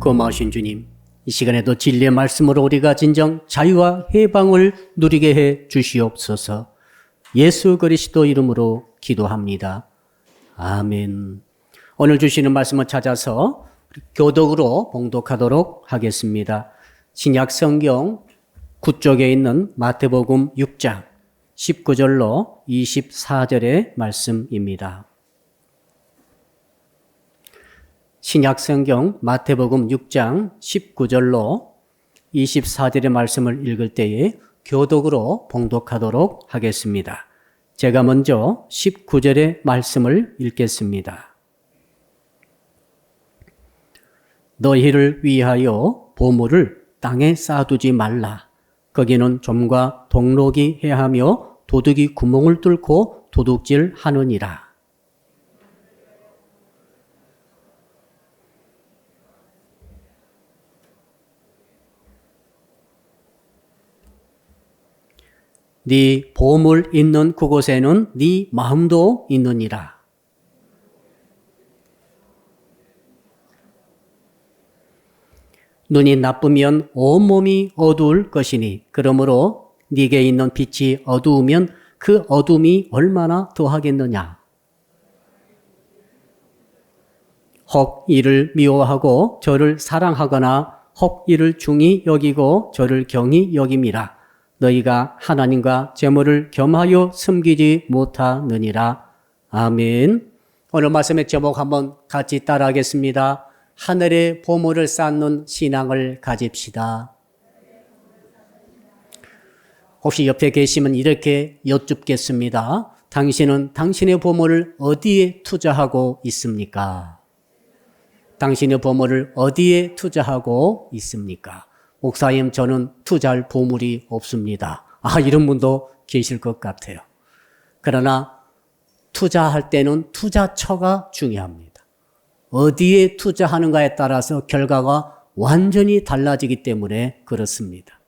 고마우신 주님, 이 시간에도 진리의 말씀으로 우리가 진정 자유와 해방을 누리게 해 주시옵소서. 예수 그리스도 이름으로 기도합니다. 아멘. 오늘 주시는 말씀을 찾아서 교독으로 봉독하도록 하겠습니다. 신약 성경 9쪽에 있는 마태복음 6장 19절로 24절의 말씀입니다. 신약 성경 마태복음 6장 19절로 24절의 말씀을 읽을 때에 교독으로 봉독하도록 하겠습니다. 제가 먼저 19절의 말씀을 읽겠습니다. 너희를 위하여 보물을 땅에 쌓아두지 말라. 거기는 좀과 동록이 해하며 도둑이 구멍을 뚫고 도둑질 하느니라. 네 보물 있는 그곳에는 네 마음도 있느니라. 눈이 나쁘면 온몸이 어두울 것이니 그러므로 네게 있는 빛이 어두우면 그 어둠이 얼마나 더하겠느냐. 혹 이를 미워하고 저를 사랑하거나 혹 이를 중히 여기고 저를 경히 여김이라. 너희가 하나님과 재물을 겸하여 섬기지 못하느니라. 아멘. 오늘 말씀의 제목 한번 같이 따라하겠습니다. 하늘의 보물을 쌓는 신앙을 가집시다. 혹시 옆에 계시면 이렇게 여쭙겠습니다. 당신은 당신의 보물을 어디에 투자하고 있습니까? 당신의 보물을 어디에 투자하고 있습니까? 목사님, 저는 투자할 보물이 없습니다. 이런 분도 계실 것 같아요. 그러나 투자할 때는 투자처가 중요합니다. 어디에 투자하는가에 따라서 결과가 완전히 달라지기 때문에 그렇습니다.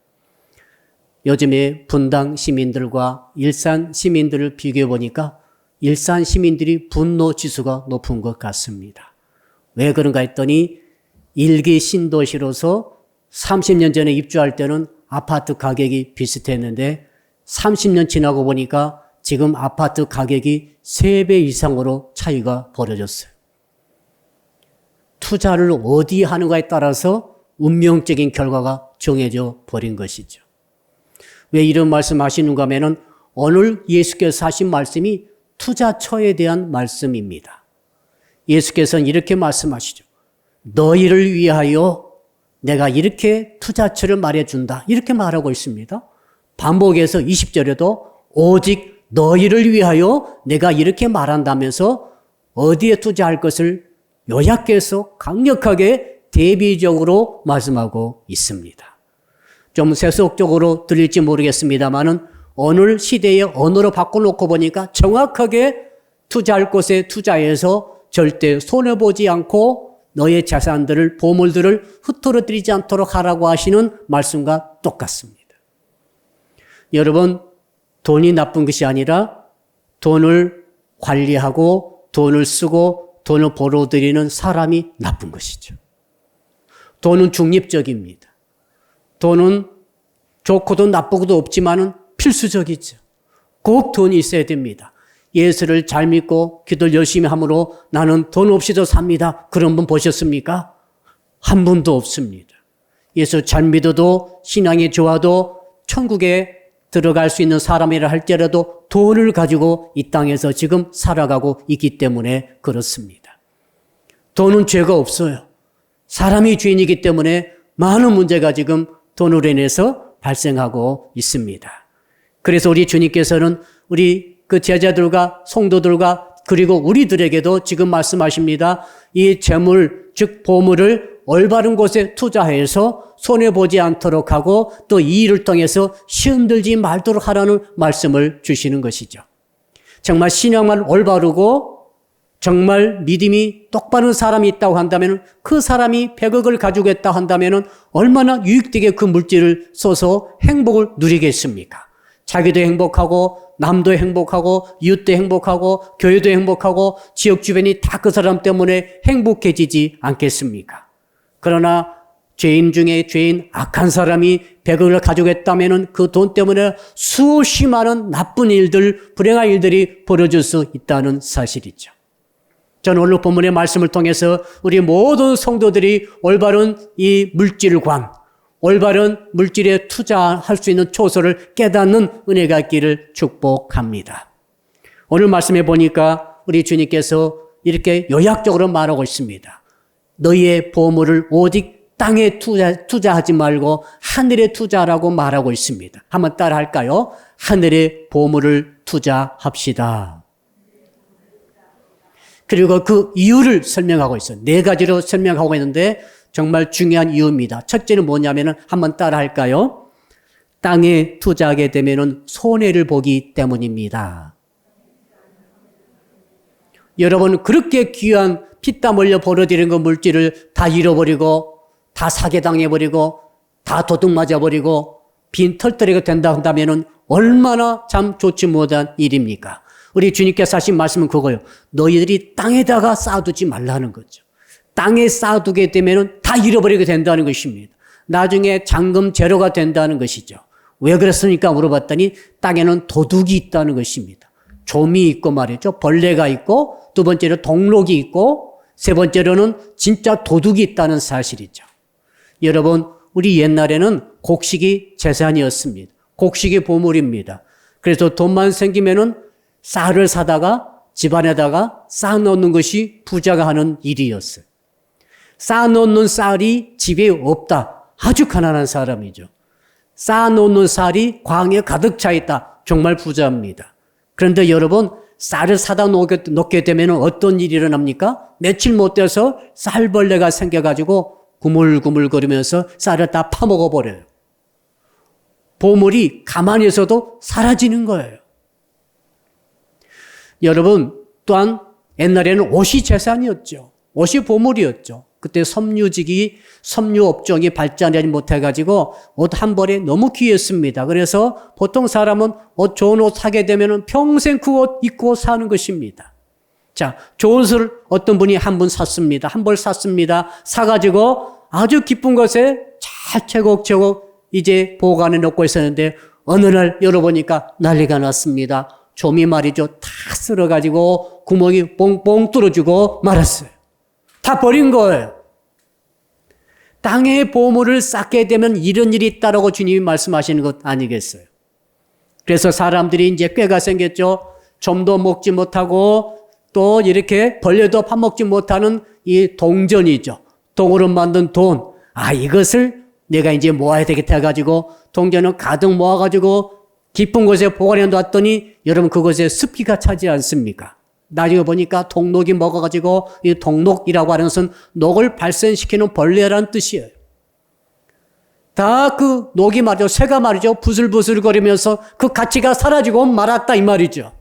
요즘에 분당 시민들과 일산 시민들을 비교해 보니까 일산 시민들이 분노 지수가 높은 것 같습니다. 왜 그런가 했더니 일기 신도시로서 30년 전에 입주할 때는 아파트 가격이 비슷했는데 30년 지나고 보니까 지금 아파트 가격이 3배 이상으로 차이가 벌어졌어요. 투자를 어디 하는가에 따라서 운명적인 결과가 정해져 버린 것이죠. 왜 이런 말씀 하시는가 하면은 오늘 예수께서 하신 말씀이 투자처에 대한 말씀입니다. 예수께서는 이렇게 말씀하시죠. 너희를 위하여 내가 이렇게 투자처를 말해준다. 이렇게 말하고 있습니다. 반복해서 20절에도 오직 너희를 위하여 내가 이렇게 말한다면서 어디에 투자할 것을 요약해서 강력하게 대비적으로 말씀하고 있습니다. 좀 세속적으로 들릴지 모르겠습니다만은 오늘 시대의 언어로 바꿔놓고 보니까 정확하게 투자할 곳에 투자해서 절대 손해보지 않고 너의 자산들을, 보물들을 흩어뜨리지 않도록 하라고 하시는 말씀과 똑같습니다. 여러분, 돈이 나쁜 것이 아니라 돈을 관리하고 돈을 쓰고 돈을 벌어들이는 사람이 나쁜 것이죠. 돈은 중립적입니다. 돈은 좋고도 나쁘고도 없지만은 필수적이죠. 꼭 돈이 있어야 됩니다. 예수를 잘 믿고 기도를 열심히 함으로 나는 돈 없이도 삽니다. 그런 분 보셨습니까? 한 분도 없습니다. 예수 잘 믿어도 신앙이 좋아도 천국에 들어갈 수 있는 사람이라 할지라도 돈을 가지고 이 땅에서 지금 살아가고 있기 때문에 그렇습니다. 돈은 죄가 없어요. 사람이 죄인이기 때문에 많은 문제가 지금 돈으로 인해서 발생하고 있습니다. 그래서 우리 주님께서는 우리 그 제자들과 성도들과 그리고 우리들에게도 지금 말씀하십니다. 이 재물, 즉 보물을 올바른 곳에 투자해서 손해보지 않도록 하고 또 이 일을 통해서 시험 들지 말도록 하라는 말씀을 주시는 것이죠. 정말 신앙만 올바르고 정말 믿음이 똑바른 사람이 있다고 한다면 그 사람이 100억을 가지고 있다 한다면 얼마나 유익되게 그 물질을 써서 행복을 누리겠습니까? 자기도 행복하고 남도 행복하고 이웃도 행복하고 교회도 행복하고 지역 주변이 다 그 사람 때문에 행복해지지 않겠습니까? 그러나 죄인 중에 죄인 악한 사람이 100억을 가지고 있다면 그 돈 때문에 수없이 많은 나쁜 일들, 불행한 일들이 벌어질 수 있다는 사실이죠. 저는 오늘 본문의 말씀을 통해서 우리 모든 성도들이 올바른 이 물질관, 올바른 물질에 투자할 수 있는 초소를 깨닫는 은혜가 있기를 축복합니다. 오늘 말씀해 보니까 우리 주님께서 이렇게 요약적으로 말하고 있습니다. 너희의 보물을 오직 땅에 투자하지 말고 하늘에 투자하라고 말하고 있습니다. 한번 따라 할까요? 하늘에 보물을 투자합시다. 그리고 그 이유를 설명하고 있어요. 4가지로 설명하고 있는데 정말 중요한 이유입니다. 첫째는 뭐냐면은 한번 따라 할까요? 땅에 투자하게 되면은 손해를 보기 때문입니다. 여러분, 그렇게 귀한 피땀 흘려 벌어들인 그 물질을 다 잃어버리고 다 사기당해버리고 다 도둑 맞아버리고 빈 털터리가 된다 한다면은 얼마나 참 좋지 못한 일입니까? 우리 주님께서 하신 말씀은 그거예요. 너희들이 땅에다가 쌓아두지 말라는 거죠. 땅에 쌓아두게 되면은 다 잃어버리게 된다는 것입니다. 나중에 잔금 제로가 된다는 것이죠. 왜 그랬습니까? 물어봤더니 땅에는 도둑이 있다는 것입니다. 좀이 있고 말이죠. 벌레가 있고, 두 번째로 동록이 있고, 세 번째로는 진짜 도둑이 있다는 사실이죠. 여러분, 우리 옛날에는 곡식이 재산이었습니다. 곡식이 보물입니다. 그래서 돈만 생기면은 쌀을 사다가 집안에다가 쌓아놓는 것이 부자가 하는 일이었어요. 쌓아놓는 쌀이 집에 없다. 아주 가난한 사람이죠. 쌓아놓는 쌀이 광에 가득 차 있다. 정말 부자입니다. 그런데 여러분, 쌀을 사다 놓게 되면 어떤 일이 일어납니까? 며칠 못 돼서 쌀벌레가 생겨가지고 구물구물거리면서 쌀을 다 파먹어 버려요. 보물이 가만히 있어도 사라지는 거예요. 여러분, 또한 옛날에는 옷이 재산이었죠. 옷이 보물이었죠. 그때 섬유업종이 발전하지 못해가지고 옷 한 벌에 너무 귀했습니다. 그래서 보통 사람은 좋은 옷 사게 되면 평생 그 옷 입고 사는 것입니다. 자, 좋은 옷을 어떤 분이 한 번 샀습니다. 한 벌 샀습니다. 사가지고 아주 기쁜 것에 잘 채곡채곡 이제 보관해 놓고 있었는데 어느 날 열어보니까 난리가 났습니다. 좀이 말이죠. 다 쓸어가지고 구멍이 뽕뽕 뚫어지고 말았어요. 다 버린 거예요. 땅에 보물을 쌓게 되면 이런 일이 있다라고 주님이 말씀하시는 것 아니겠어요? 그래서 사람들이 이제 꾀가 생겼죠. 좀도 먹지 못하고 또 이렇게 벌레도 파먹지 못하는 이 동전이죠. 동으로 만든 돈. 이것을 내가 이제 모아야 되겠다 해가지고 동전을 가득 모아가지고 깊은 곳에 보관해 놨더니 여러분 그것에 습기가 차지 않습니까? 나중에 보니까 동록이 먹어가지고 이 동록이라고 하는 것은 녹을 발생시키는 벌레라는 뜻이에요. 다 그 녹이 말이죠. 새가 말이죠. 부슬부슬거리면서 그 가치가 사라지고 말았다 이 말이죠.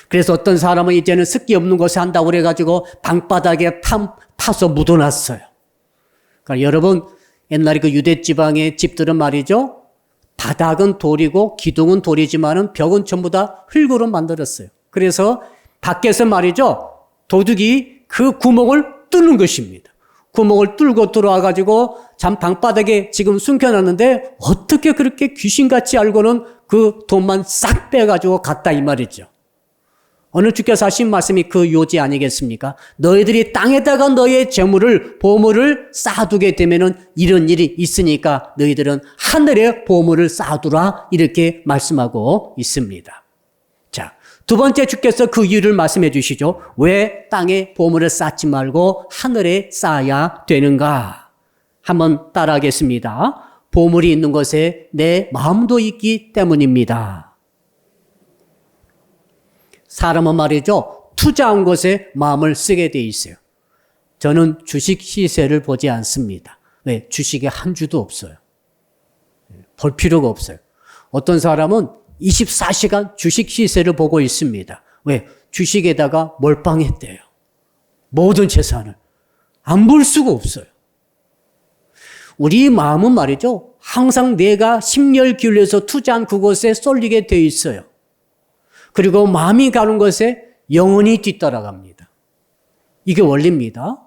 그래서 어떤 사람은 이제는 습기 없는 곳에 한다고 그래가지고 방바닥에 파서 묻어놨어요. 그러니까 여러분 옛날에 그 유대 지방의 집들은 말이죠. 바닥은 돌이고 기둥은 돌이지만은 벽은 전부 다 흙으로 만들었어요. 그래서 밖에서 말이죠. 도둑이 그 구멍을 뚫는 것입니다. 구멍을 뚫고 들어와가지고 방바닥에 지금 숨겨놨는데 어떻게 그렇게 귀신같이 알고는 그 돈만 싹 빼가지고 갔다 이 말이죠. 오늘 주께서 하신 말씀이 그 요지 아니겠습니까? 너희들이 땅에다가 너희의 재물을 보물을 쌓아두게 되면은 이런 일이 있으니까 너희들은 하늘에 보물을 쌓아두라 이렇게 말씀하고 있습니다. 자, 두 번째 주께서 그 이유를 말씀해 주시죠. 왜 땅에 보물을 쌓지 말고 하늘에 쌓아야 되는가? 한번 따라하겠습니다. 보물이 있는 곳에 내 마음도 있기 때문입니다. 사람은 말이죠. 투자한 것에 마음을 쓰게 돼 있어요. 저는 주식 시세를 보지 않습니다. 왜? 주식에 한 주도 없어요. 볼 필요가 없어요. 어떤 사람은 24시간 주식 시세를 보고 있습니다. 왜? 주식에다가 몰빵했대요. 모든 재산을. 안 볼 수가 없어요. 우리 마음은 말이죠. 항상 내가 심혈 기울여서 투자한 그것에 쏠리게 돼 있어요. 그리고 마음이 가는 것에 영혼이 뒤따라갑니다. 이게 원리입니다.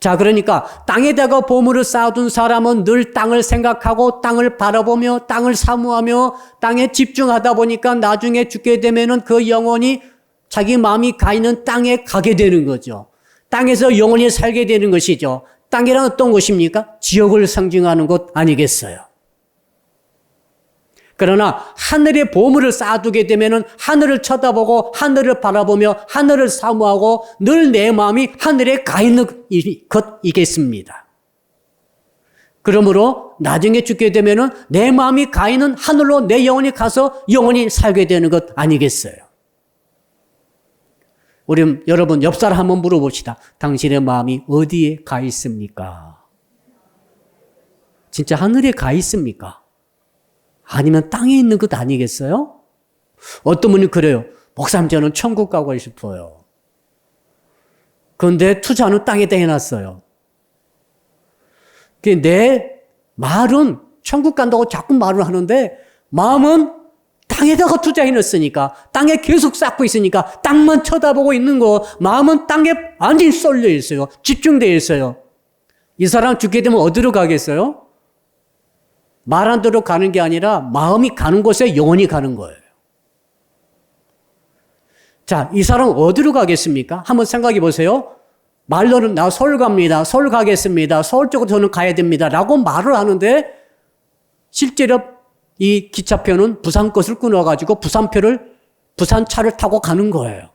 자, 그러니까 땅에다가 보물을 쌓아둔 사람은 늘 땅을 생각하고 땅을 바라보며 땅을 사모하며 땅에 집중하다 보니까 나중에 죽게 되면은 그 영혼이 자기 마음이 가 있는 땅에 가게 되는 거죠. 땅에서 영원히 살게 되는 것이죠. 땅이란 어떤 곳입니까? 지옥을 상징하는 곳 아니겠어요? 그러나 하늘에 보물을 쌓아두게 되면은 하늘을 쳐다보고 하늘을 바라보며 하늘을 사모하고 늘 내 마음이 하늘에 가 있는 것이겠습니다. 그러므로 나중에 죽게 되면은 내 마음이 가 있는 하늘로 내 영혼이 가서 영원히 살게 되는 것 아니겠어요? 우리 여러분 옆 사람 한번 물어봅시다. 당신의 마음이 어디에 가 있습니까? 진짜 하늘에 가 있습니까? 아니면 땅에 있는 것 아니겠어요? 어떤 분이 그래요. 목사님 저는 천국 가고 싶어요. 그런데 투자는 땅에다 해놨어요. 내 말은 천국 간다고 자꾸 말을 하는데 마음은 땅에다가 투자해놨으니까 땅에 계속 쌓고 있으니까 땅만 쳐다보고 있는 거 마음은 땅에 완전히 쏠려 있어요. 집중되어 있어요. 이 사람 죽게 되면 어디로 가겠어요? 말한 대로 가는 게 아니라 마음이 가는 곳에 영혼이 가는 거예요. 자, 이 사람 어디로 가겠습니까? 한번 생각해 보세요. 말로는 나 서울 갑니다. 서울 가겠습니다. 서울 쪽으로 저는 가야 됩니다. 라고 말을 하는데 실제로 이 기차표는 부산 것을 끊어가지고 부산 차를 타고 가는 거예요.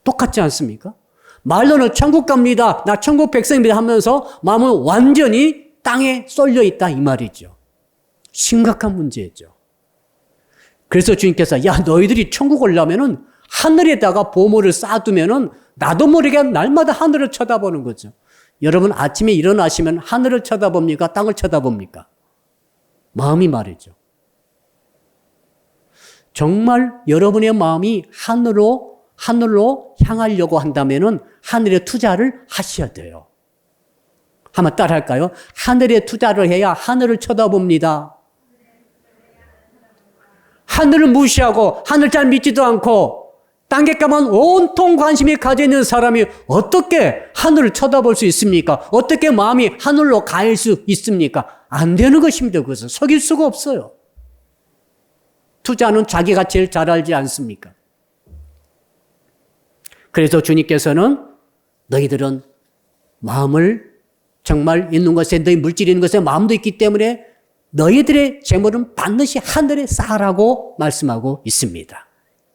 똑같지 않습니까? 말로는 천국 갑니다. 나 천국 백성입니다 하면서 마음은 완전히 땅에 쏠려 있다 이 말이죠. 심각한 문제죠. 그래서 주님께서 야 너희들이 천국 오려면은 하늘에다가 보물을 쌓아두면은 나도 모르게 날마다 하늘을 쳐다보는 거죠. 여러분 아침에 일어나시면 하늘을 쳐다봅니까? 땅을 쳐다봅니까? 마음이 말이죠. 정말 여러분의 마음이 하늘로 향하려고 한다면은 하늘에 투자를 하셔야 돼요. 한번 따라 할까요? 하늘에 투자를 해야 하늘을 쳐다봅니다. 하늘을 무시하고 하늘 잘 믿지도 않고 땅에까만 온통 관심이 가져 있는 사람이 어떻게 하늘을 쳐다볼 수 있습니까? 어떻게 마음이 하늘로 갈 수 있습니까? 안 되는 것입니다. 그것은 속일 수가 없어요. 투자는 자기가 제일 잘 알지 않습니까? 그래서 주님께서는 너희들은 마음을 정말 있는 것에 너희 물질이 있는 것에 마음도 있기 때문에 너희들의 재물은 반드시 하늘에 쌓으라고 말씀하고 있습니다.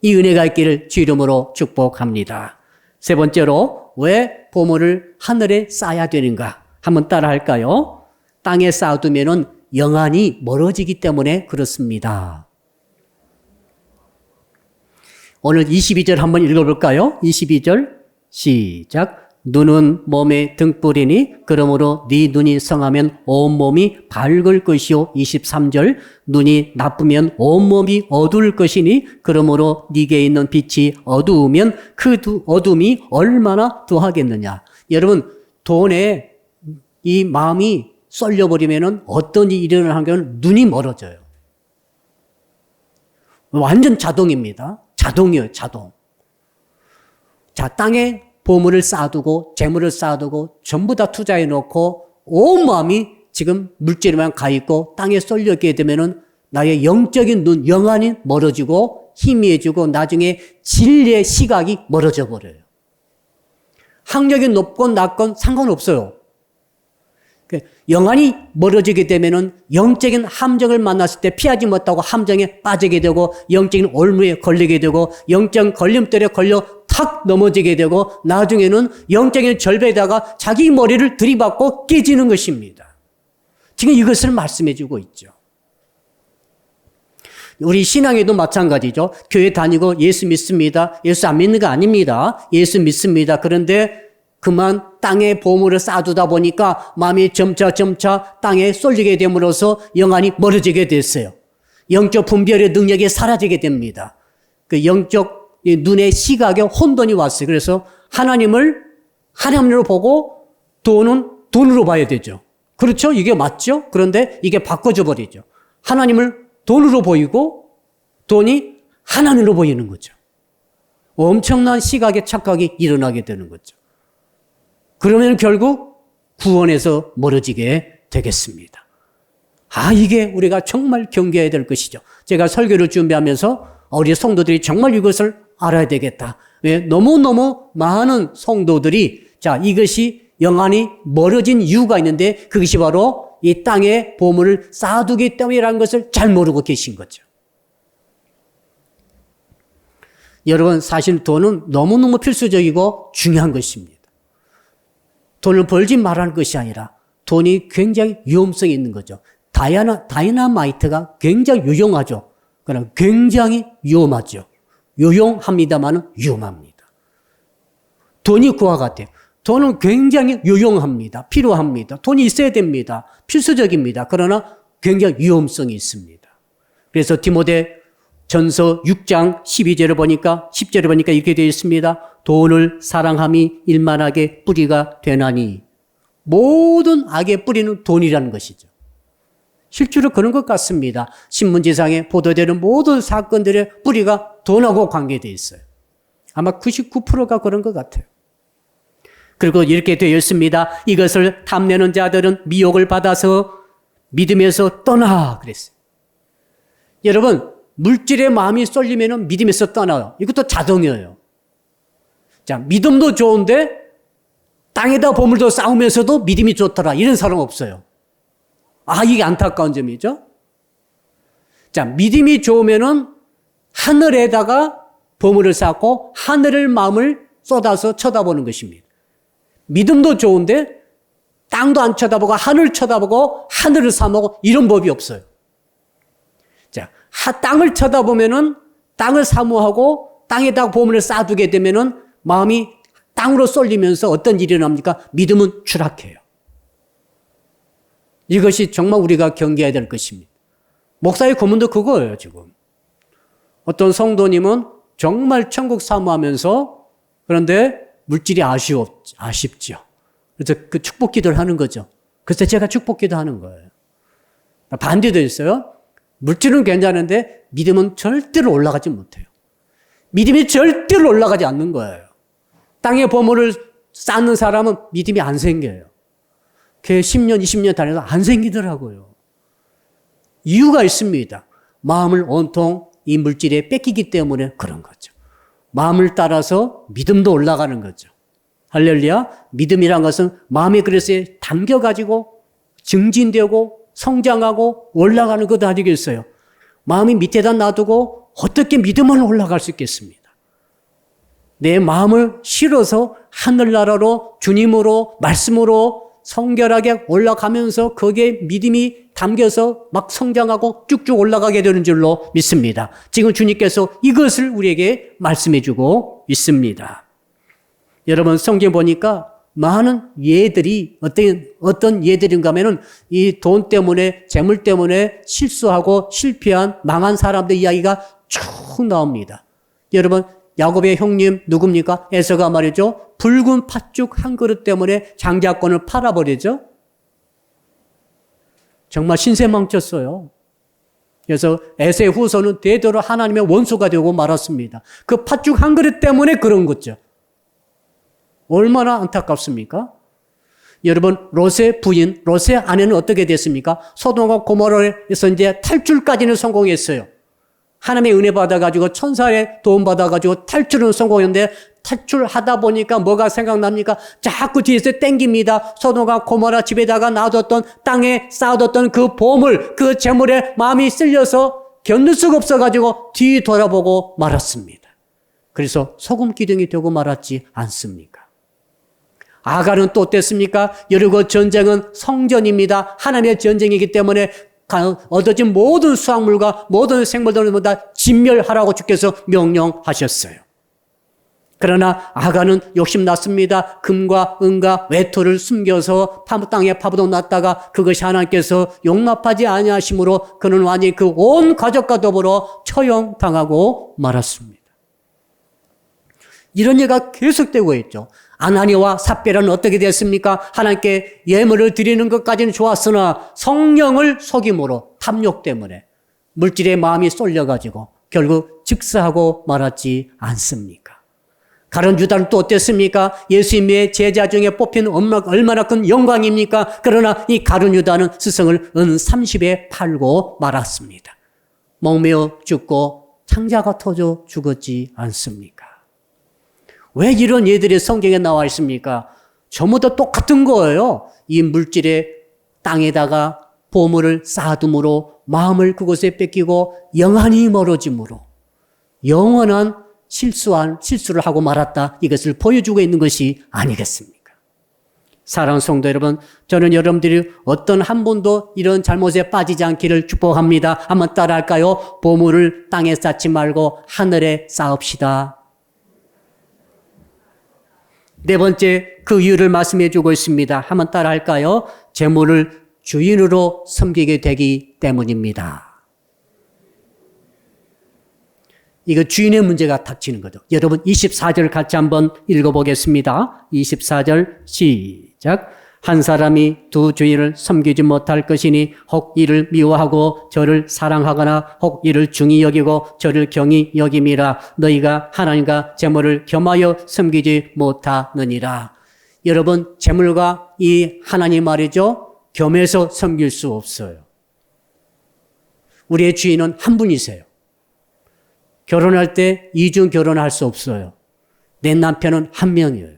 이 은혜가 있기를 주 이름으로 축복합니다. 세 번째로 왜 보물을 하늘에 쌓아야 되는가? 한번 따라 할까요? 땅에 쌓아두면 영안이 멀어지기 때문에 그렇습니다. 오늘 22절 한번 읽어볼까요? 22절 시작. 눈은 몸의 등불이니 그러므로 네 눈이 성하면 온몸이 밝을 것이요. 23절 눈이 나쁘면 온몸이 어두울 것이니 그러므로 네게 있는 빛이 어두우면 그 어둠이 얼마나 더하겠느냐. 여러분 돈에 이 마음이 쏠려버리면 어떤 일이 일어나는 건 눈이 멀어져요. 완전 자동입니다. 자동이에요. 자동. 자, 땅에 보물을 쌓아두고 재물을 쌓아두고 전부 다 투자해 놓고 온 마음이 지금 물질에만 가 있고 땅에 쏠려있게 되면은 나의 영적인 눈, 영안이 멀어지고 희미해지고 나중에 진리의 시각이 멀어져 버려요. 학력이 높건 낮건 상관없어요. 영안이 멀어지게 되면은 영적인 함정을 만났을 때 피하지 못하고 함정에 빠지게 되고 영적인 올무에 걸리게 되고 영적 걸림돌에 걸려 탁 넘어지게 되고 나중에는 영적인 절벽에다가 자기 머리를 들이받고 깨지는 것입니다. 지금 이것을 말씀해 주고 있죠. 우리 신앙에도 마찬가지죠. 교회 다니고 예수 믿습니다. 예수 안 믿는 거 아닙니다. 예수 믿습니다. 그런데 그만 땅에 보물을 쌓아두다 보니까 마음이 점차 땅에 쏠리게 됨으로써 영안이 멀어지게 됐어요. 영적 분별의 능력이 사라지게 됩니다. 그 영적 눈의 시각에 혼돈이 왔어요. 그래서 하나님으로 보고 돈은 돈으로 봐야 되죠. 그렇죠? 이게 맞죠? 그런데 이게 바꿔져 버리죠. 하나님을 돈으로 보이고 돈이 하나님으로 보이는 거죠. 엄청난 시각의 착각이 일어나게 되는 거죠. 그러면 결국 구원에서 멀어지게 되겠습니다. 이게 우리가 정말 경계해야 될 것이죠. 제가 설교를 준비하면서 우리 성도들이 정말 이것을 알아야 되겠다. 왜? 너무너무 많은 성도들이 이것이 영안이 멀어진 이유가 있는데 그것이 바로 이 땅에 보물을 쌓아두기 때문이라는 것을 잘 모르고 계신 거죠. 여러분, 사실 돈은 너무너무 필수적이고 중요한 것입니다. 돈을 벌지 말라는 것이 아니라 돈이 굉장히 위험성이 있는 거죠. 다이나마이트가 굉장히 유용하죠. 그러나 굉장히 위험하죠. 유용합니다만 위험합니다. 돈이 그와 같아요. 돈은 굉장히 유용합니다. 필요합니다. 돈이 있어야 됩니다. 필수적입니다. 그러나 굉장히 위험성이 있습니다. 그래서 디모데 전서 6장 12절을 보니까 10절을 보니까 이렇게 되어 있습니다. 돈을 사랑함이 일만하게 뿌리가 되나니. 모든 악의 뿌리는 돈이라는 것이죠. 실제로 그런 것 같습니다. 신문지상에 보도되는 모든 사건들의 뿌리가 돈하고 관계되어 있어요. 아마 99%가 그런 것 같아요. 그리고 이렇게 되어 있습니다. 이것을 탐내는 자들은 미혹을 받아서 믿음에서 떠나 그랬어요. 여러분, 물질에 마음이 쏠리면 믿음에서 떠나요. 이것도 자동이에요. 믿음도 좋은데 땅에다 보물도 쌓으면서도 믿음이 좋더라. 이런 사람 없어요. 이게 안타까운 점이죠. 믿음이 좋으면은 하늘에다가 보물을 쌓고 하늘을 마음을 쏟아서 쳐다보는 것입니다. 믿음도 좋은데 땅도 안 쳐다보고 하늘 쳐다보고 하늘을 사모고 이런 법이 없어요. 땅을 쳐다보면은 땅을 사모하고 땅에다가 보물을 쌓아두게 되면은 마음이 땅으로 쏠리면서 어떤 일이 일어납니까? 믿음은 추락해요. 이것이 정말 우리가 경계해야 될 것입니다. 목사의 고문도 그거예요, 지금. 어떤 성도님은 정말 천국 사모하면서 그런데 물질이 아쉽죠. 그래서 그 축복 기도를 하는 거죠. 그래서 제가 축복 기도 하는 거예요. 반대도 있어요. 물질은 괜찮은데 믿음은 절대로 올라가지 못해요. 믿음이 절대로 올라가지 않는 거예요. 땅에 보물을 쌓는 사람은 믿음이 안 생겨요. 걔 10년, 20년 다녀도 안 생기더라고요. 이유가 있습니다. 마음을 온통 이 물질에 뺏기기 때문에 그런 거죠. 마음을 따라서 믿음도 올라가는 거죠. 할렐루야. 믿음이란 것은 마음의 그릇에 담겨가지고 증진되고 성장하고 올라가는 것 아니겠어요? 마음이 밑에다 놔두고 어떻게 믿음은 올라갈 수 있겠습니다? 내 마음을 실어서 하늘나라로 주님으로 말씀으로 성결하게 올라가면서 거기에 믿음이 담겨서 막 성장하고 쭉쭉 올라가게 되는 줄로 믿습니다. 지금 주님께서 이것을 우리에게 말씀해 주고 있습니다. 여러분 성경 보니까 많은 예들이 어떤 예들인가 하면은 이 돈 때문에 재물 때문에 실수하고 실패한 망한 사람들 이야기가 쭉 나옵니다. 여러분 야곱의 형님 누굽니까? 에서가 말이죠. 붉은 팥죽 한 그릇 때문에 장자권을 팔아버리죠. 정말 신세망쳤어요. 그래서 에서의 후손은 대대로 하나님의 원수가 되고 말았습니다. 그 팥죽 한 그릇 때문에 그런 거죠. 얼마나 안타깝습니까? 여러분 롯의 부인, 롯의 아내는 어떻게 됐습니까? 소돔과 고모라에서 이제 탈출까지는 성공했어요. 하나님의 은혜 받아가지고 천사의 도움 받아가지고 탈출은 성공했는데 탈출하다 보니까 뭐가 생각납니까? 자꾸 뒤에서 땡깁니다. 소돔과 고모라 집에다가 놔뒀던 땅에 쌓아뒀던 그 보물, 그 재물에 마음이 쓸려서 견딜 수가 없어가지고 뒤 돌아보고 말았습니다. 그래서 소금 기둥이 되고 말았지 않습니까? 아갈은 또 어땠습니까? 여리고 전쟁은 성전입니다. 하나님의 전쟁이기 때문에 얻어진 모든 수확물과 모든 생물들보다 진멸하라고 주께서 명령하셨어요. 그러나 아갈은 욕심났습니다. 금과 은과 외토를 숨겨서 땅에 파묻어 놨다가 그것이 하나님께서 용납하지 아니하심으로 그는 완전히 그 온 가족과 더불어 처형당하고 말았습니다. 이런 예가 계속되고 있죠. 아나니와 삽비라는 어떻게 됐습니까? 하나님께 예물을 드리는 것까지는 좋았으나 성령을 속임으로 탐욕 때문에 물질에 마음이 쏠려가지고 결국 즉사하고 말았지 않습니까? 가룟 유다는 또 어땠습니까? 예수님의 제자 중에 뽑힌 얼마나 큰 영광입니까? 그러나 이 가룟 유다는 스승을 은 30에 팔고 말았습니다. 목매어 죽고 창자가 터져 죽었지 않습니까? 왜 이런 예들이 성경에 나와 있습니까? 전부 다 똑같은 거예요. 이 물질의 땅에다가 보물을 쌓아둠으로 마음을 그곳에 뺏기고 영안이 멀어짐으로 영원한 실수를 하고 말았다. 이것을 보여주고 있는 것이 아니겠습니까? 사랑하는 성도 여러분, 저는 여러분들이 어떤 한 분도 이런 잘못에 빠지지 않기를 축복합니다. 한번 따라할까요? 보물을 땅에 쌓지 말고 하늘에 쌓읍시다. 네 번째, 그 이유를 말씀해 주고 있습니다. 한번 따라할까요? 재물을 주인으로 섬기게 되기 때문입니다. 이거 주인의 문제가 닥치는 거죠. 여러분 24절 같이 한번 읽어보겠습니다. 24절 시작. 한 사람이 두 주인을 섬기지 못할 것이니 혹 이를 미워하고 저를 사랑하거나 혹 이를 중히 여기고 저를 경히 여김이라. 너희가 하나님과 재물을 겸하여 섬기지 못하느니라. 여러분 재물과 이 하나님 말이죠. 겸해서 섬길 수 없어요. 우리의 주인은 한 분이세요. 결혼할 때 이중 결혼할 수 없어요. 내 남편은 한 명이에요.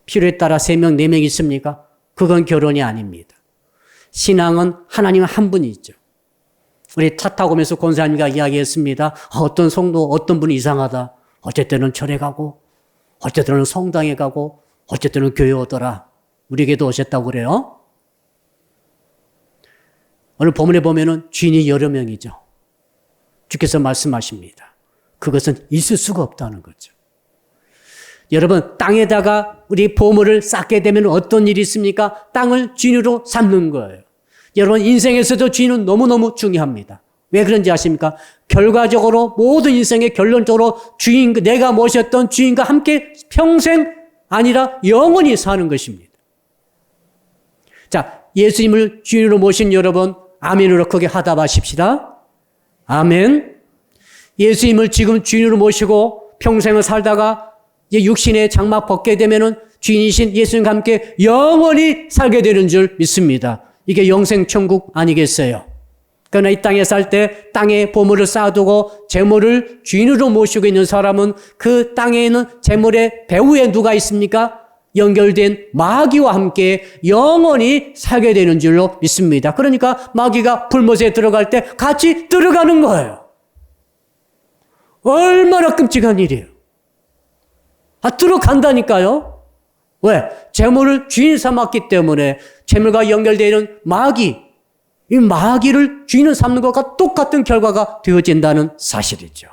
필요에 따라 3명, 4명 있습니까? 그건 결혼이 아닙니다. 신앙은 하나님 한 분이죠. 우리 차 타고 오면서 권사님과 이야기했습니다. 어떤 성도, 어떤 분이 이상하다. 어쩔 때는 절에 가고, 어쩔 때는 성당에 가고, 어쩔 때는 교회 오더라. 우리에게도 오셨다고 그래요. 오늘 본문에 보면은 주인이 여러 명이죠. 주께서 말씀하십니다. 그것은 있을 수가 없다는 거죠. 여러분, 땅에다가 우리 보물을 쌓게 되면 어떤 일이 있습니까? 땅을 주인으로 삼는 거예요. 여러분, 인생에서도 주인은 너무너무 중요합니다. 왜 그런지 아십니까? 결과적으로 모든 인생의 결론적으로 내가 모셨던 주인과 함께 평생 아니라 영원히 사는 것입니다. 자, 예수님을 주인으로 모신 여러분, 아멘으로 크게 하답하십시다. 아멘. 예수님을 지금 주인으로 모시고 평생을 살다가 이제 육신의 장막 벗게 되면은 주인이신 예수님과 함께 영원히 살게 되는 줄 믿습니다. 이게 영생천국 아니겠어요? 그러나 이 땅에 살 때 땅에 보물을 쌓아두고 재물을 주인으로 모시고 있는 사람은 그 땅에 있는 재물의 배후에 누가 있습니까? 연결된 마귀와 함께 영원히 살게 되는 줄로 믿습니다. 그러니까 마귀가 불못에 들어갈 때 같이 들어가는 거예요. 얼마나 끔찍한 일이에요. 들어간다니까요. 왜? 재물을 주인 삼았기 때문에 재물과 연결되는 마귀, 이 마귀를 주인을 삼는 것과 똑같은 결과가 되어진다는 사실이죠.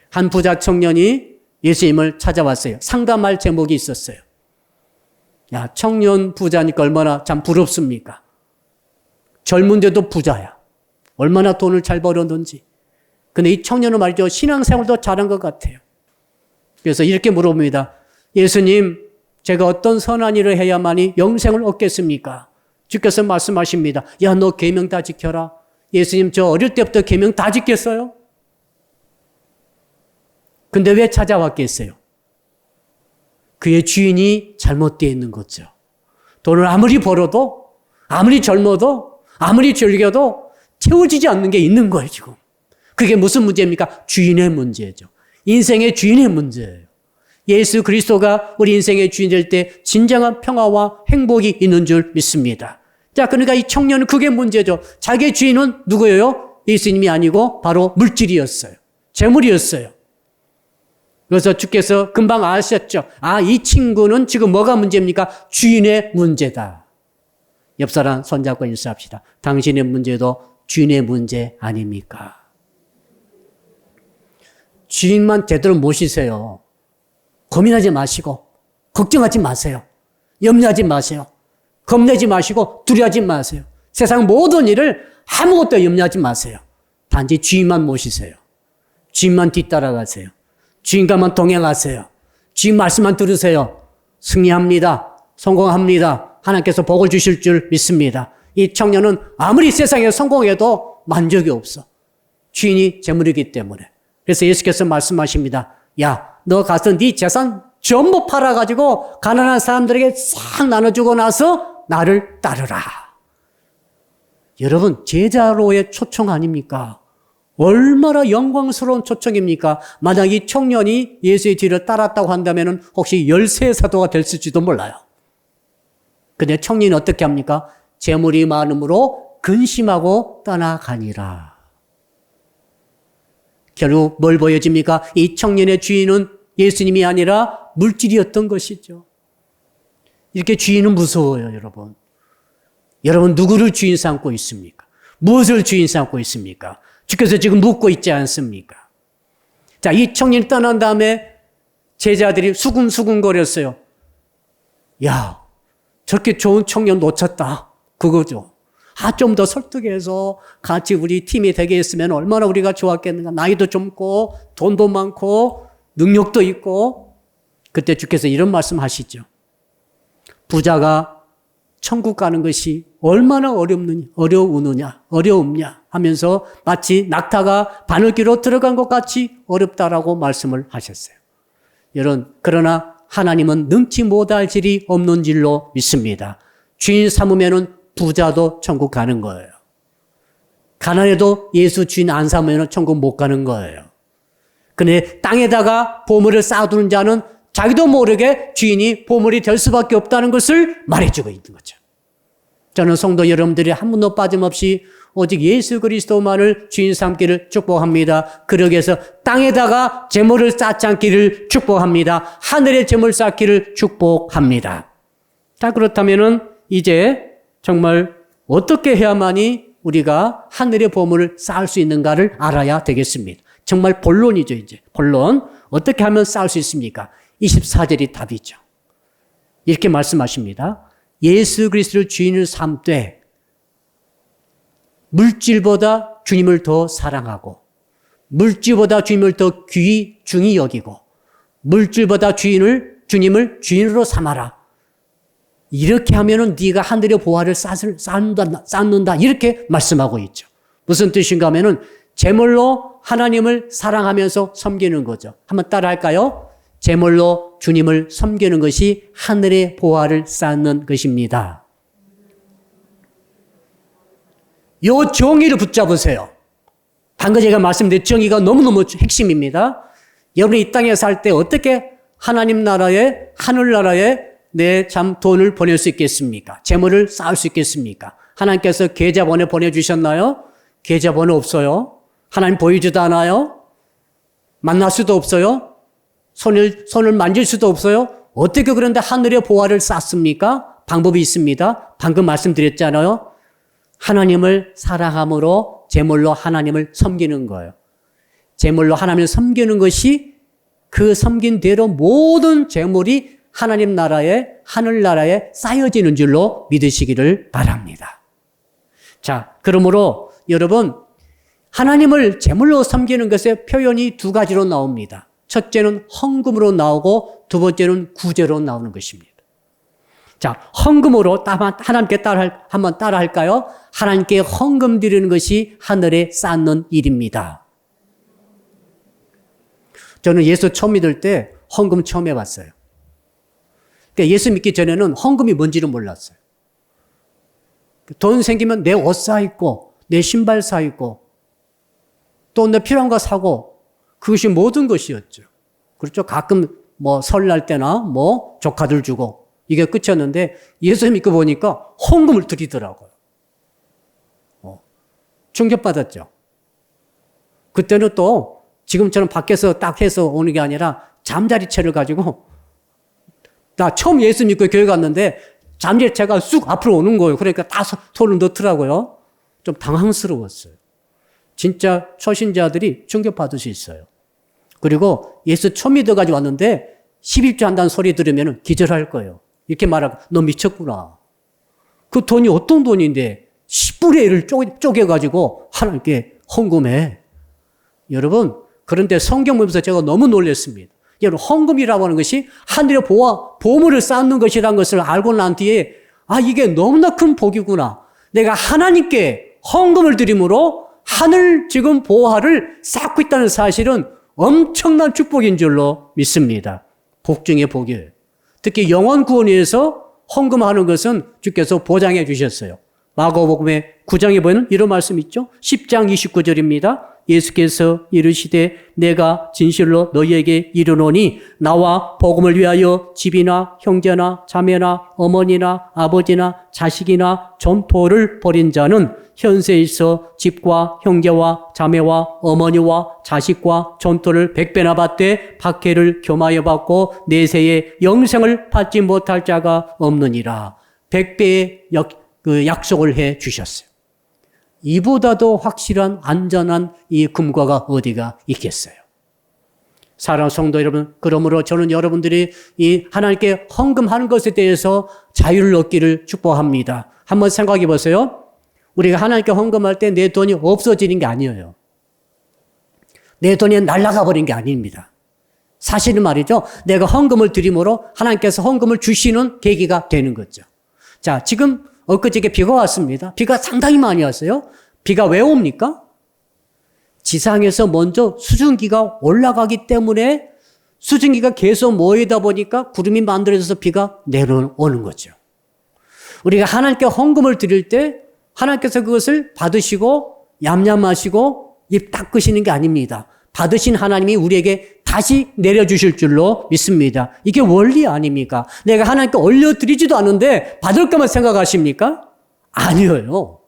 한 부자 청년이 예수님을 찾아왔어요. 상담할 제목이 있었어요. 야, 청년 부자니까 얼마나 참 부럽습니까? 젊은데도 부자야. 얼마나 돈을 잘 벌었는지. 근데 이 청년은 말이죠. 신앙생활도 잘한 것 같아요. 그래서 이렇게 물어봅니다. 예수님, 제가 어떤 선한 일을 해야만이 영생을 얻겠습니까? 주께서 말씀하십니다. 야, 너 계명 다 지켜라. 예수님, 저 어릴 때부터 계명 다 지켰어요. 근데 왜 찾아왔겠어요? 그의 주인이 잘못되어 있는 거죠. 돈을 아무리 벌어도, 아무리 젊어도, 아무리 즐겨도 채워지지 않는 게 있는 거예요, 지금. 그게 무슨 문제입니까? 주인의 문제죠. 인생의 주인의 문제예요. 예수 그리스도가 우리 인생의 주인 될 때 진정한 평화와 행복이 있는 줄 믿습니다. 자, 그러니까 이 청년은 그게 문제죠. 자기의 주인은 누구예요? 예수님이 아니고 바로 물질이었어요. 재물이었어요. 그래서 주께서 금방 아셨죠. 아, 이 친구는 지금 뭐가 문제입니까? 주인의 문제다. 옆 사람 손잡고 인사합시다. 당신의 문제도 주인의 문제 아닙니까? 주인만 제대로 모시세요. 고민하지 마시고 걱정하지 마세요. 염려하지 마세요. 겁내지 마시고 두려워하지 마세요. 세상 모든 일을 아무것도 염려하지 마세요. 단지 주인만 모시세요. 주인만 뒤따라가세요. 주인과만 동행하세요. 주인 말씀만 들으세요. 승리합니다. 성공합니다. 하나님께서 복을 주실 줄 믿습니다. 이 청년은 아무리 세상에 성공해도 만족이 없어. 주인이 재물이기 때문에. 그래서 예수께서 말씀하십니다. 야, 너 가서 네 재산 전부 팔아가지고 가난한 사람들에게 싹 나눠주고 나서 나를 따르라. 여러분, 제자로의 초청 아닙니까? 얼마나 영광스러운 초청입니까? 만약 이 청년이 예수의 뒤를 따랐다고 한다면 혹시 열세 사도가 됐을지도 몰라요. 근데 청년이 어떻게 합니까? 재물이 많음으로 근심하고 떠나가니라. 결국 뭘 보여집니까? 이 청년의 주인은 예수님이 아니라 물질이었던 것이죠. 이렇게 주인은 무서워요, 여러분. 여러분, 누구를 주인 삼고 있습니까? 무엇을 주인 삼고 있습니까? 주께서 지금 묻고 있지 않습니까? 자, 이 청년이 떠난 다음에 제자들이 수군수군거렸어요. 야, 저렇게 좋은 청년 놓쳤다. 그거죠. 좀 더 설득해서 같이 우리 팀이 되게 했으면 얼마나 우리가 좋았겠는가. 나이도 젊고 돈도 많고 능력도 있고. 그때 주께서 이런 말씀 하시죠. 부자가 천국 가는 것이 얼마나 어려우느냐 하면서 마치 낙타가 바늘귀로 들어간 것 같이 어렵다라고 말씀을 하셨어요. 여러분, 그러나 하나님은 능치 못할 일이 없는 줄로 믿습니다. 주인 삼으면은 부자도 천국 가는 거예요. 가난해도 예수 주인 안 삼으면 천국 못 가는 거예요. 근데 땅에다가 보물을 쌓아두는 자는 자기도 모르게 주인이 보물이 될 수밖에 없다는 것을 말해주고 있는 거죠. 저는 성도 여러분들이 한 분도 빠짐없이 오직 예수 그리스도만을 주인 삼기를 축복합니다. 그러기 위해서 땅에다가 재물을 쌓지 않기를 축복합니다. 하늘에 재물 쌓기를 축복합니다. 자, 그렇다면은 이제 정말 어떻게 해야만이 우리가 하늘의 보물을 쌓을 수 있는가를 알아야 되겠습니다. 정말 본론이죠, 이제. 본론. 어떻게 하면 쌓을 수 있습니까? 24절이 답이죠. 이렇게 말씀하십니다. 예수 그리스도를 주인을 삼되 물질보다 주님을 더 사랑하고 물질보다 주님을 더 중히 여기고 물질보다 주님을 주인으로 삼아라. 이렇게 하면은 네가 하늘의 보화를 쌓는다. 이렇게 말씀하고 있죠. 무슨 뜻인가 하면은 제물로 하나님을 사랑하면서 섬기는 거죠. 한번 따라 할까요? 제물로 주님을 섬기는 것이 하늘의 보화를 쌓는 것입니다. 요 정의를 붙잡으세요. 방금 제가 말씀드린 정의가 너무너무 핵심입니다. 여러분이 이 땅에 살 때 어떻게 하나님 나라에, 하늘나라에 내 참 돈을 보낼 수 있겠습니까? 재물을 쌓을 수 있겠습니까? 하나님께서 계좌번호 보내주셨나요? 계좌번호 없어요. 하나님 보이지도 않아요. 만날 수도 없어요. 손을 만질 수도 없어요. 어떻게 그런데 하늘의 보화를 쌓습니까? 방법이 있습니다. 방금 말씀드렸잖아요. 하나님을 사랑함으로 제물로 하나님을 섬기는 거예요. 제물로 하나님을 섬기는 것이 그 섬긴 대로 모든 제물이 하나님 나라에, 하늘나라에 쌓여지는 줄로 믿으시기를 바랍니다. 자, 그러므로 여러분, 하나님을 제물로 섬기는 것의 표현이 두 가지로 나옵니다. 첫째는 헌금으로 나오고 두 번째는 구제로 나오는 것입니다. 자, 헌금으로 하나님께 한번 따라 할까요? 하나님께 헌금 드리는 것이 하늘에 쌓는 일입니다. 저는 예수 처음 믿을 때 헌금 처음 해봤어요. 그러니까 예수 믿기 전에는 헌금이 뭔지를 몰랐어요. 돈 생기면 내 옷 사입고 내 신발 사입고 또 내 필요한 거 사고 그것이 모든 것이었죠. 그렇죠. 가끔 뭐 설날 때나 뭐 조카들 주고 이게 끝이었는데 예수 믿고 보니까 헌금을 드리더라고요. 충격받았죠. 그때는 또 지금처럼 밖에서 딱 해서 오는 게 아니라 잠자리채를 가지고 나 처음 예수 믿고 교회 갔는데 잠자리채가 쑥 앞으로 오는 거예요. 그러니까 다 손을 넣더라고요. 좀 당황스러웠어요. 진짜 초신자들이 충격받을 수 있어요. 그리고 예수 처음 믿어가지고 왔는데 11조 한다는 소리 들으면 기절할 거예요. 이렇게 말하고 너 미쳤구나. 그 돈이 어떤 돈인데 10분의 1을 쪼개가지고 하나님께 헌금해. 여러분, 그런데 성경 보면서 제가 너무 놀랐습니다. 여러분, 헌금이라고 하는 것이 하늘의 보물을 쌓는 것이라는 것을 알고 난 뒤에 이게 너무나 큰 복이구나. 내가 하나님께 헌금을 드림으로 하늘 지금 보화를 쌓고 있다는 사실은 엄청난 축복인 줄로 믿습니다. 복 중에 복이에요. 특히 영혼 구원을 위해서 헌금하는 것은 주께서 보장해 주셨어요. 마가복음의 9장에 보면 이런 말씀 있죠. 10장 29절입니다. 예수께서 이르시되 내가 진실로 너희에게 이르노니 나와 복음을 위하여 집이나 형제나 자매나 어머니나 아버지나 자식이나 전토를 벌인 자는 현세에서 집과 형제와 자매와 어머니와 자식과 전토를 100배나 받되 박해를 겸하여 받고 내세에 영생을 받지 못할 자가 없느니라. 100배의 약속을 해 주셨어요. 이보다도 확실한 안전한 이 금과가 어디가 있겠어요? 사랑하는 성도 여러분, 그러므로 저는 여러분들이 이 하나님께 헌금하는 것에 대해서 자유를 얻기를 축복합니다. 한번 생각해 보세요. 우리가 하나님께 헌금할 때 내 돈이 없어지는 게 아니에요. 내 돈이 날아가 버린 게 아닙니다. 사실은 말이죠. 내가 헌금을 드림으로 하나님께서 헌금을 주시는 계기가 되는 거죠. 자, 지금 엊그저께 비가 왔습니다. 비가 상당히 많이 왔어요. 비가 왜 옵니까? 지상에서 먼저 수증기가 올라가기 때문에 수증기가 계속 모이다 보니까 구름이 만들어져서 비가 내려오는 거죠. 우리가 하나님께 헌금을 드릴 때 하나님께서 그것을 받으시고 얌얌하시고 입 닦으시는 게 아닙니다. 받으신 하나님이 우리에게 다시 내려주실 줄로 믿습니다. 이게 원리 아닙니까? 내가 하나님께 올려드리지도 않는데 받을 것만 생각하십니까? 아니에요.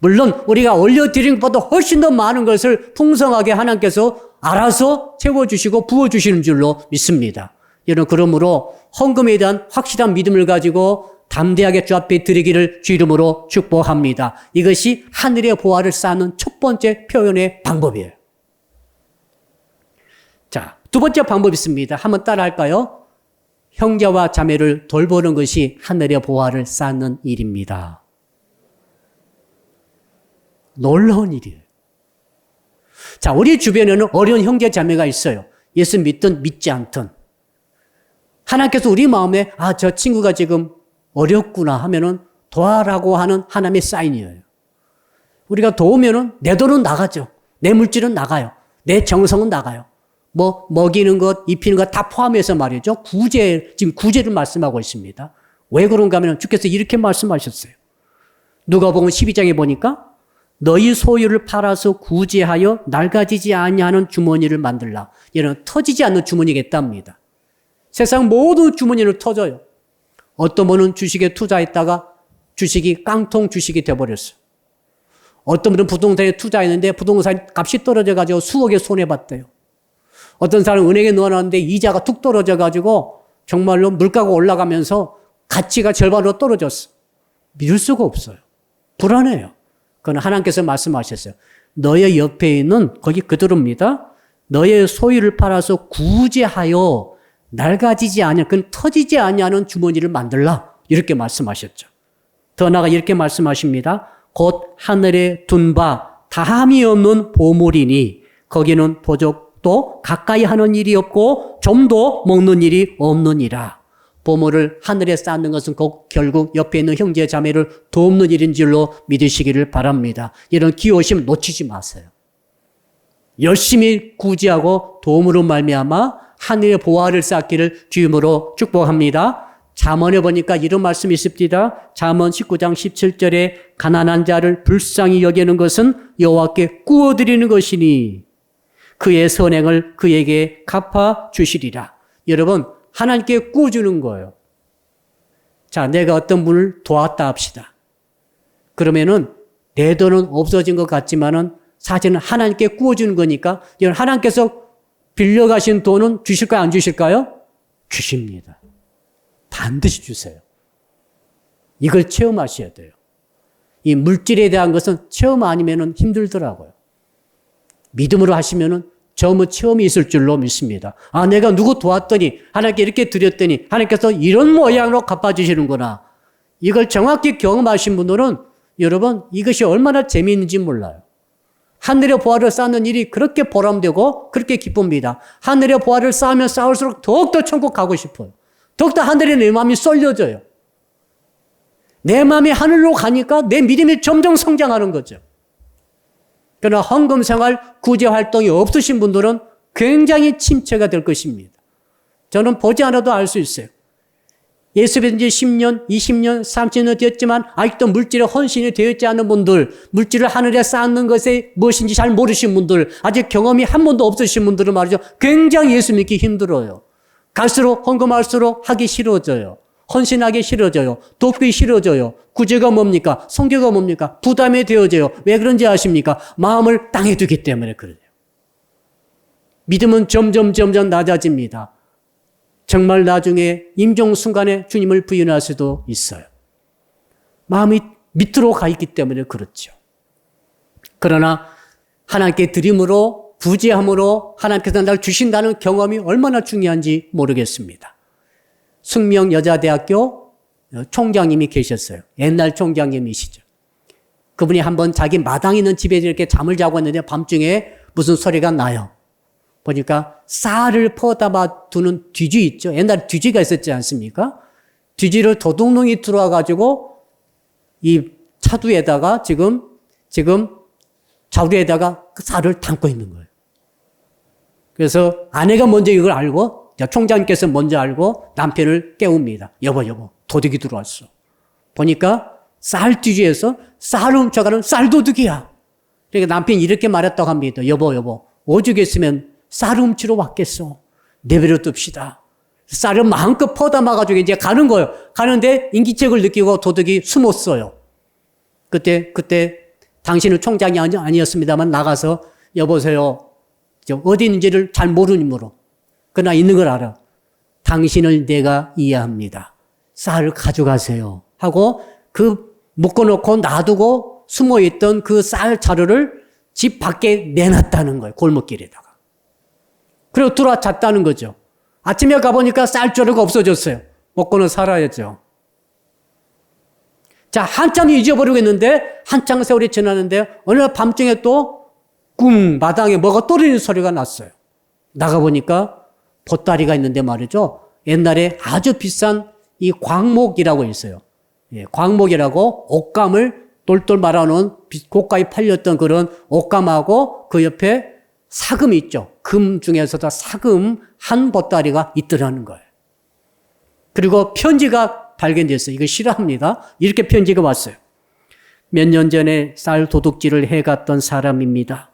물론 우리가 올려드린 것보다 훨씬 더 많은 것을 풍성하게 하나님께서 알아서 채워주시고 부어주시는 줄로 믿습니다. 여러분, 그러므로 헌금에 대한 확실한 믿음을 가지고 담대하게 주 앞에 드리기를 주 이름으로 축복합니다. 이것이 하늘의 보화를 쌓는 첫 번째 표현의 방법이에요. 자, 두 번째 방법이 있습니다. 한번 따라 할까요? 형제와 자매를 돌보는 것이 하늘의 보화를 쌓는 일입니다. 놀라운 일이에요. 자, 우리 주변에는 어려운 형제 자매가 있어요. 예수 믿든 믿지 않든. 하나님께서 우리 마음에 저 친구가 지금 어렵구나 하면은 도와라고 하는 하나님의 사인이에요. 우리가 도우면은 내 돈은 나가죠. 내 물질은 나가요. 내 정성은 나가요. 먹이는 것, 입히는 것 다 포함해서 말이죠. 지금 구제를 말씀하고 있습니다. 왜 그런가 하면 주께서 이렇게 말씀하셨어요. 누가복음 12장에 보니까 너희 소유를 팔아서 구제하여 낡아지지 아니하는 주머니를 만들라. 이런 터지지 않는 주머니겠답니다. 세상 모든 주머니는 터져요. 어떤 분은 주식에 투자했다가 주식이 깡통 주식이 돼버렸어요. 어떤 분은 부동산에 투자했는데 부동산 값이 떨어져가지고 수억에 손해봤대요. 어떤 사람은 은행에 넣어놨는데 이자가 툭 떨어져가지고 정말로 물가가 올라가면서 가치가 절반으로 떨어졌어. 믿을 수가 없어요. 불안해요. 그건 하나님께서 말씀하셨어요. 너의 옆에 있는 거기 그대로입니다. 너의 소유를 팔아서 구제하여 낡아지지 아니하는, 그건 터지지 아니하는 주머니를 만들라. 이렇게 말씀하셨죠. 더 나아가 이렇게 말씀하십니다. 곧 하늘에 둔 바 다함이 없는 보물이니 거기는 도적도 가까이 하는 일이 없고 좀도 먹는 일이 없느니라. 보물을 하늘에 쌓는 것은 결국 옆에 있는 형제 자매를 돕는 일인 줄로 믿으시기를 바랍니다. 이런 기호심 놓치지 마세요. 열심히 구제하고 도움으로 말미암아 하늘의 보화를 쌓기를 주임으로 축복합니다. 잠언에 보니까 이런 말씀이 있습니다. 잠언 19장 17절에 가난한 자를 불쌍히 여기는 것은 여호와께 구워드리는 것이니 그의 선행을 그에게 갚아 주시리라. 여러분, 하나님께 구워주는 거예요. 자, 내가 어떤 분을 도왔다 합시다. 그러면은 내 돈은 없어진 것 같지만은 사실은 하나님께 구워주는 거니까 하나님께서 빌려가신 돈은 주실까요? 안 주실까요? 주십니다. 반드시 주세요. 이걸 체험하셔야 돼요. 이 물질에 대한 것은 체험 아니면 힘들더라고요. 믿음으로 하시면은 전부 체험이 있을 줄로 믿습니다. 내가 누구 도왔더니 하나님께 이렇게 드렸더니 하나님께서 이런 모양으로 갚아주시는구나. 이걸 정확히 경험하신 분들은 여러분 이것이 얼마나 재미있는지 몰라요. 하늘의 보화를 쌓는 일이 그렇게 보람되고 그렇게 기쁩니다. 하늘의 보화를 쌓으면 쌓을수록 더욱더 천국 가고 싶어요. 더욱더 하늘에 내 마음이 쏠려져요. 내 마음이 하늘로 가니까 내 믿음이 점점 성장하는 거죠. 그러나 헌금 생활, 구제 활동이 없으신 분들은 굉장히 침체가 될 것입니다. 저는 보지 않아도 알 수 있어요. 예수 믿은 지 10년, 20년, 30년 되었지만 아직도 물질에 헌신이 되었지 않은 분들, 물질을 하늘에 쌓는 것이 무엇인지 잘 모르신 분들, 아직 경험이 한 번도 없으신 분들은 말이죠. 굉장히 예수 믿기 힘들어요. 갈수록 헌금할수록 하기 싫어져요. 헌신하기 싫어져요. 돕기 싫어져요. 구제가 뭡니까? 성교가 뭡니까? 부담이 되어져요. 왜 그런지 아십니까? 마음을 땅에 두기 때문에 그래요. 믿음은 점점 낮아집니다. 정말 나중에 임종순간에 주님을 부인할 수도 있어요. 마음이 밑으로 가 있기 때문에 그렇죠. 그러나 하나님께 드림으로 부지함으로 하나님께서 날 주신다는 경험이 얼마나 중요한지 모르겠습니다. 숙명여자대학교 총장님이 계셨어요. 옛날 총장님이시죠. 그분이 한번 자기 마당 있는 집에 이렇게 잠을 자고 있는데 밤중에 무슨 소리가 나요. 보니까 쌀을 퍼다 두는 뒤쥐 있죠. 옛날에 뒤쥐가 있었지 않습니까? 뒤쥐를 도둑놈이 들어와 가지고 이 차두에다가 지금 자루에다가 그 쌀을 담고 있는 거예요. 그래서 아내가 먼저 이걸 알고 총장님께서 먼저 알고 남편을 깨웁니다. 여보 도둑이 들어왔어. 보니까 쌀 뒤쥐에서 쌀을 훔쳐가는 쌀도둑이야. 그러니까 남편이 이렇게 말했다고 합니다. 여보 오죽했으면 쌀을 훔치러 왔겠어. 내버려 둡시다. 쌀을 마음껏 퍼담아가지고 이제 가는 거예요. 가는데 인기척을 느끼고 도둑이 숨었어요. 그때 당신은 총장이 아니었습니다만 나가서 여보세요. 어디 있는지를 잘 모르므로. 그러나 있는 걸 알아. 당신을 내가 이해합니다. 쌀을 가져가세요. 하고 그 묶어놓고 놔두고 숨어있던 그 쌀 자루를 집 밖에 내놨다는 거예요. 골목길에다가. 그리고 들어왔다는 거죠. 아침에 가보니까 쌀자루가 없어졌어요. 먹고는 살아야죠. 자, 한참 잊어버리고 있는데 한참 세월이 지났는데 어느 날 밤중에 또 꿍 마당에 뭐가 떨어지는 소리가 났어요. 나가보니까 보따리가 있는데 말이죠. 옛날에 아주 비싼 이 광목이라고 있어요. 예, 광목이라고 옷감을 똘똘 말아놓은 고가에 팔렸던 그런 옷감하고 그 옆에 사금이 있죠. 금 중에서도 사금 한 보따리가 있더라는 거예요. 그리고 편지가 발견됐어요. 이거 싫어합니다. 이렇게 편지가 왔어요. 몇 년 전에 쌀 도둑질을 해갔던 사람입니다.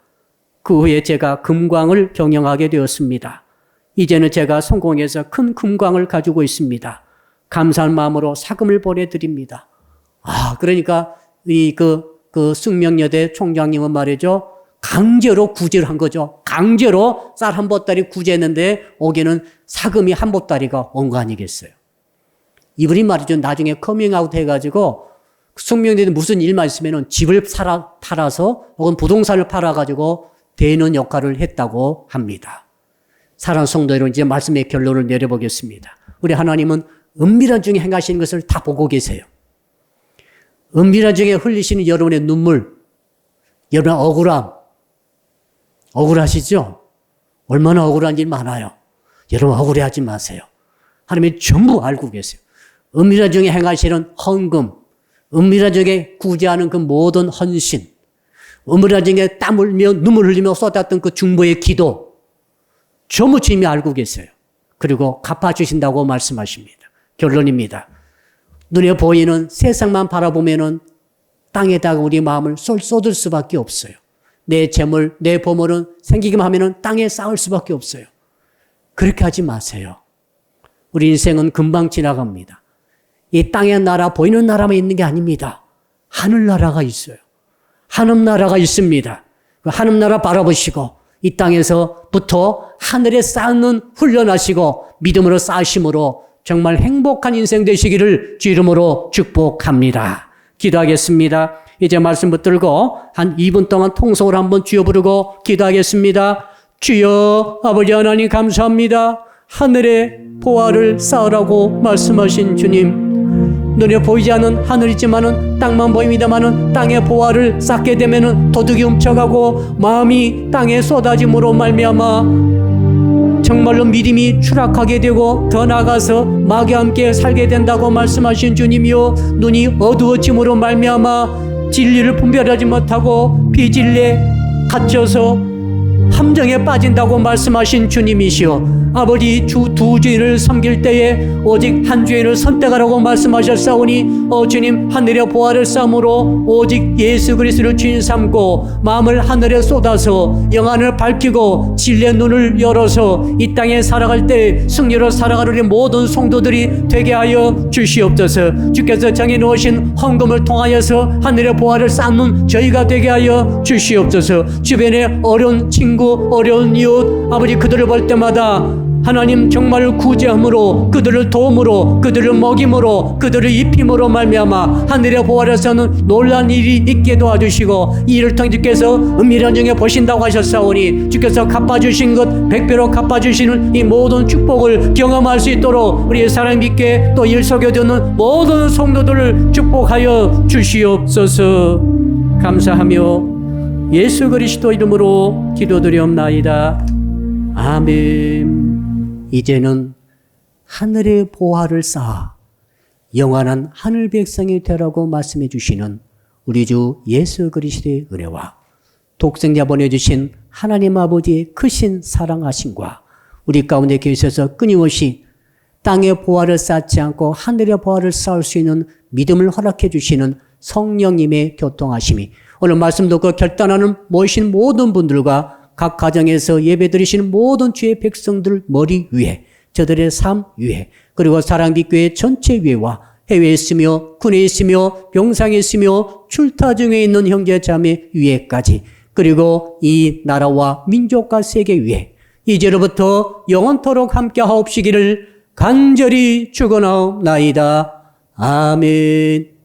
그 후에 제가 금광을 경영하게 되었습니다. 이제는 제가 성공해서 큰 금광을 가지고 있습니다. 감사한 마음으로 사금을 보내드립니다. 그러니까 그 숙명여대 총장님은 말이죠. 강제로 구제를 한 거죠. 강제로 쌀 한 보따리 구제했는데 오기는 사금이 한 보따리가 온 거 아니겠어요. 이분이 말이죠. 나중에 커밍아웃 해가지고 숙명여대에 무슨 일만 있으면 집을 팔아서 혹은 부동산을 팔아가지고 대는 역할을 했다고 합니다. 사랑하는 성도 여러분, 이제 말씀의 결론을 내려보겠습니다. 우리 하나님은 은밀한 중에 행하시는 것을 다 보고 계세요. 은밀한 중에 흘리시는 여러분의 눈물, 여러분의 억울함, 억울하시죠? 얼마나 억울한 일 많아요. 여러분 억울해하지 마세요. 하나님이 전부 알고 계세요. 은밀한 중에 행하시는 헌금, 은밀한 중에 구제하는 그 모든 헌신, 은밀한 중에 땀 흘리며 눈물 흘리며 쏟았던 그 중보의 기도, 전부 주님이 알고 계세요. 그리고 갚아주신다고 말씀하십니다. 결론입니다. 눈에 보이는 세상만 바라보면은 땅에다가 우리 마음을 쏟을 수밖에 없어요. 내 재물, 내 보물은 생기기만 하면은 땅에 쌓을 수밖에 없어요. 그렇게 하지 마세요. 우리 인생은 금방 지나갑니다. 이 땅의 나라, 보이는 나라만 있는 게 아닙니다. 하늘나라가 있어요. 하늘나라가 있습니다. 그 하늘나라 바라보시고 이 땅에서부터 하늘에 쌓는 훈련하시고 믿음으로 쌓으심으로 정말 행복한 인생 되시기를 주 이름으로 축복합니다. 기도하겠습니다. 이제 말씀 붙들고 한 2분 동안 통성을 한번 주여 부르고 기도하겠습니다. 주여 아버지 하나님 감사합니다. 하늘에 보화를 쌓으라고 말씀하신 주님, 눈에 보이지 않는 하늘이지만은 땅만 보입니다만은 땅의 보화를 쌓게 되면은 도둑이 훔쳐가고 마음이 땅에 쏟아짐으로 말미암아 정말로 믿음이 추락하게 되고 더 나아가서 마귀와 함께 살게 된다고 말씀하신 주님이요, 눈이 어두워짐으로 말미암아 진리를 분별하지 못하고 비진리에 갇혀서 함정에 빠진다고 말씀하신 주님이시여, 아버지 두 주인을 섬길 때에 오직 한 주인을 선택하라고 말씀하셨사오니 주님, 하늘의 보화를 쌓음으로 오직 예수 그리스도를 주인 삼고 마음을 하늘에 쏟아서 영안을 밝히고 진리의 눈을 열어서 이 땅에 살아갈 때 승리로 살아가는 모든 성도들이 되게 하여 주시옵소서. 주께서 정해놓으신 헌금을 통하여서 하늘의 보화를 쌓는 저희가 되게 하여 주시옵소서. 주변에 어려운 친구, 어려운 이웃, 아버지 그들을 볼 때마다 하나님 정말 구제함으로, 그들을 도움으로, 그들을 먹임으로, 그들을 입힘으로 말미암아 하늘의 보화에서는 놀란 일이 있게 도와주시고, 이 일을 통해 주께서 은밀한 중에 보신다고 하셨사오니 주께서 갚아주신 것 백배로 갚아주시는 이 모든 축복을 경험할 수 있도록 우리 사랑 믿게 또 일 속여주는 모든 성도들을 축복하여 주시옵소서. 감사하며 예수 그리스도 이름으로 기도드리옵나이다. 아멘. 이제는 하늘의 보화를 쌓아 영원한 하늘 백성이 되라고 말씀해 주시는 우리 주 예수 그리스도의 은혜와 독생자 보내주신 하나님 아버지의 크신 사랑하심과 우리 가운데 계셔서 끊임없이 땅의 보화를 쌓지 않고 하늘의 보화를 쌓을 수 있는 믿음을 허락해 주시는 성령님의 교통하심이 오늘 말씀 듣고 결단하는 모이신 모든 분들과 각 가정에서 예배드리시는 모든 주의 백성들 머리 위에, 저들의 삶 위에, 그리고 사랑빛교회 전체 위에와 해외에 있으며 군에 있으며 병상에 있으며 출타 중에 있는 형제 자매 위에까지, 그리고 이 나라와 민족과 세계 위에 이제로부터 영원토록 함께 하옵시기를 간절히 축원하옵나이다. 아멘.